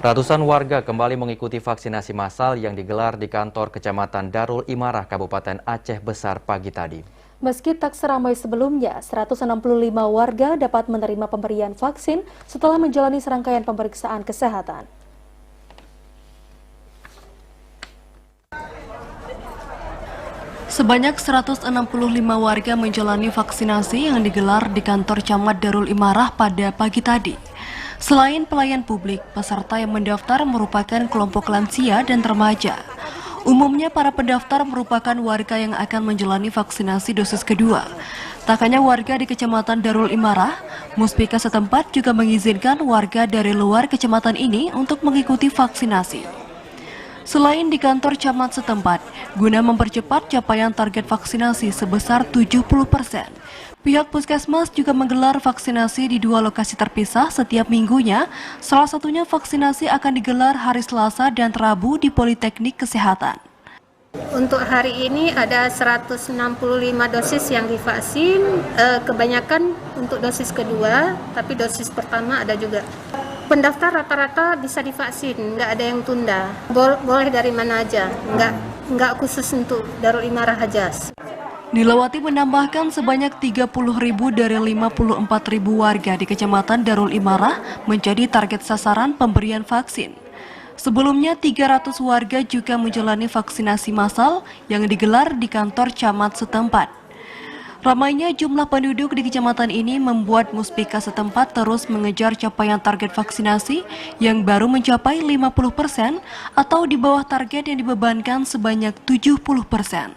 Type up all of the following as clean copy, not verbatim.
Ratusan warga kembali mengikuti vaksinasi massal yang digelar di kantor Kecamatan Darul Imarah, Kabupaten Aceh Besar pagi tadi. Meski tak seramai sebelumnya, 165 warga dapat menerima pemberian vaksin setelah menjalani serangkaian pemeriksaan kesehatan. Sebanyak 165 warga menjalani vaksinasi yang digelar di kantor Camat Darul Imarah pada pagi tadi. Selain pelayan publik, peserta yang mendaftar merupakan kelompok lansia dan remaja. Umumnya para pendaftar merupakan warga yang akan menjalani vaksinasi dosis kedua. Tak hanya warga di Kecamatan Darul Imarah, Muspika setempat juga mengizinkan warga dari luar kecamatan ini untuk mengikuti vaksinasi. Selain di kantor camat setempat, guna mempercepat capaian target vaksinasi sebesar 70%, pihak puskesmas juga menggelar vaksinasi di 2 lokasi terpisah setiap minggunya. Salah satunya vaksinasi akan digelar hari Selasa dan Rabu di Politeknik Kesehatan. Untuk hari ini ada 165 dosis yang divaksin, kebanyakan untuk dosis kedua, tapi dosis pertama ada juga. Pendaftar rata-rata bisa divaksin, nggak ada yang tunda. Boleh dari mana aja, nggak khusus untuk Darul Imarah aja. Nilawati menambahkan sebanyak 30.000 dari 54.000 warga di Kecamatan Darul Imarah menjadi target sasaran pemberian vaksin. Sebelumnya 300 warga juga menjalani vaksinasi massal yang digelar di kantor camat setempat. Ramainya jumlah penduduk di kecamatan ini membuat Muspika setempat terus mengejar capaian target vaksinasi yang baru mencapai 50% atau di bawah target yang dibebankan sebanyak 70%.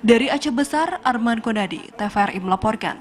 Dari Aceh Besar, Arman Konadi, TVRI melaporkan.